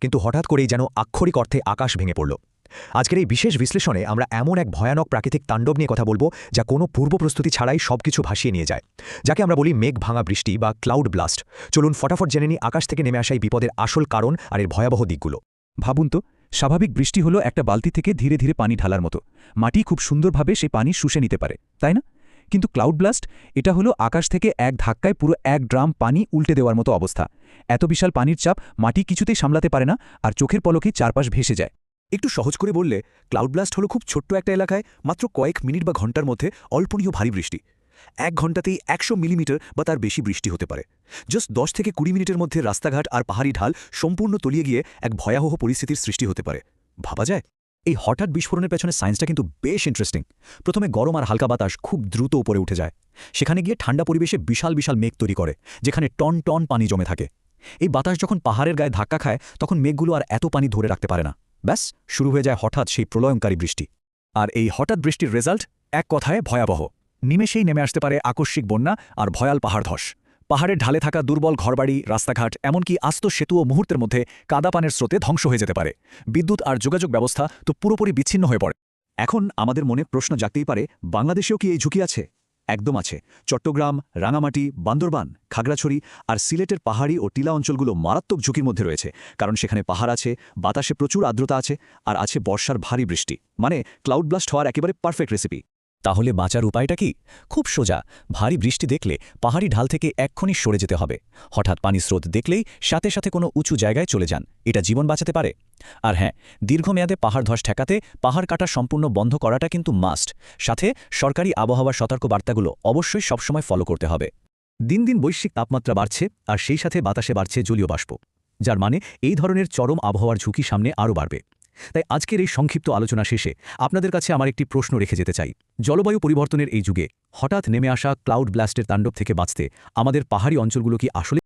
কিন্তু হঠাৎ করেই যেন আক্ষরিক অর্থে আকাশ ভেঙে পড়ল। আজকের এই বিশেষ বিশ্লেষণে আমরা এমন এক ভয়ানক প্রাকৃতিক তাণ্ডব নিয়ে কথা বলবো যা কোনো পূর্ব প্রস্তুতি ছাড়াই সবকিছু ভাসিয়ে নিয়ে যায়, যাকে আমরা বলি মেঘ ভাঙা বৃষ্টি বা ক্লাউড ব্লাস্ট। চলুন ফটাফট জেনে নিই আকাশ থেকে নেমে আসা এই বিপদের আসল কারণ আর এর ভয়াবহ দিকগুলো। ভাবুন তো, স্বাভাবিক বৃষ্টি হলো একটা বালতি থেকে ধীরে ধীরে পানি ঢালার মতো। মাটি খুব সুন্দরভাবে সেই পানি শুষে নিতে পারে, তাই না? কিন্তু ক্লাউড ব্লাস্ট এটা হলো আকাশ থেকে এক ধাক্কায় পুরো এক ড্রাম পানি উল্টে দেওয়ার মতো অবস্থা। এত বিশাল পানির চাপ মাটি কিছুতেই সামলাতে পারে না, আর চোখের পলকেই চারপাশ ভেসে যায়। একটু সহজ করে বললে, ক্লাউড ব্লাস্ট হলো খুব ছোট্ট একটা এলাকায় মাত্র কয়েক মিনিট বা ঘন্টার মধ্যে অল্পনীয় ভারী বৃষ্টি। 1 ঘন্টাতেই 100 মিলিমিটার বা তার বেশি বৃষ্টি হতে পারে। জাস্ট 10 থেকে 20 মিনিটের মধ্যে রাস্তাঘাট আর পাহাড়ি ঢাল সম্পূর্ণ তলিয়ে গিয়ে এক ভয়াবহ পরিস্থিতির সৃষ্টি হতে পারে। ভাবা যায়? এই হঠাৎ বিস্ফোরণের পেছনে সায়েন্সটা কিন্তু বেশ ইন্টারেস্টিং। প্রথমে গরম আর হালকা বাতাস খুব দ্রুত উপরে উঠে যায়, সেখানে গিয়ে ঠান্ডা পরিবেশে বিশাল বিশাল মেঘ তৈরি করে, যেখানে টন টন পানি জমে থাকে। এই বাতাস যখন পাহাড়ের গায়ে ধাক্কা খায়, তখন মেঘগুলো আর এত পানি ধরে রাখতে পারে না। ব্যাস, শুরু হয়ে যায় হঠাৎ সেই প্রলয়ঙ্কারী বৃষ্টি। আর এই হঠাৎ বৃষ্টির রেজাল্ট এক কথায় ভয়াবহ। নিমেষেই নেমে আসতে পারে আকস্মিক বন্যা আর ভয়াল পাহাড় ধস। পাহাড়ের ঢালে থাকা দুর্বল ঘরবাড়ি, রাস্তাঘাট, এমনকি আস্ত সেতুও মুহূর্তের মধ্যে কাদা পানের স্রোতে ধ্বংস হয়ে যেতে পারে। বিদ্যুৎ আর যোগাযোগ ব্যবস্থা তো পুরোপুরি বিচ্ছিন্ন হয়ে পড়ে। এখন আমাদের মনে প্রশ্ন জাগতেই পারে, বাংলাদেশেও কি এই ঝুঁকি আছে? একদম আছে। চট্টগ্রাম, রাঙামাটি, বান্দরবান, খাগড়াছড়ি আর সিলেটের পাহাড়ি ও টিলা অঞ্চলগুলো মারাত্মক ঝুঁকির মধ্যে রয়েছে, কারণ সেখানে পাহাড় আছে, বাতাসে প্রচুর আর্দ্রতা আছে, আর আছে বর্ষার ভারী বৃষ্টি। মানে ক্লাউড ব্লাস্ট হওয়ার একেবারে পারফেক্ট রেসিপি। তাহলে বাঁচার উপায়টা কি? খুব সোজা। ভারী বৃষ্টি দেখলে পাহাড়ি ঢাল থেকে এক্ষুনি সরে যেতে হবে। হঠাৎ পানির স্রোত দেখলেই সাথে সাথে কোনো উঁচু জায়গায় চলে যান, এটা জীবন বাঁচাতে পারে। আর হ্যাঁ, দীর্ঘমেয়াদে পাহাড় ধস ঠেকাতে পাহাড় কাটা সম্পূর্ণ বন্ধ করাটা কিন্তু মাস্ট। সাথে সরকারি আবহাওয়ার সতর্কবার্তাগুলো অবশ্যই সবসময় ফলো করতে হবে। দিন দিন বৈশ্বিক তাপমাত্রা বাড়ছে, আর সেই সাথে বাতাসে বাড়ছে জলীয় বাষ্প, যার মানে এই ধরনের চরম আবহাওয়ার ঝুঁকি সামনে আরও বাড়বে। তাই আজকের এই সংক্ষিপ্ত আলোচনা শেষে আপনাদের কাছে আমার একটি প্রশ্ন রেখে যেতে চাই। জলবায়ু পরিবর্তনের এই যুগে হঠাৎ নেমে আসা ক্লাউড ব্লাস্টের তাণ্ডব থেকে বাঁচতে আমাদের পাহাড়ি অঞ্চলগুলো কি আসলে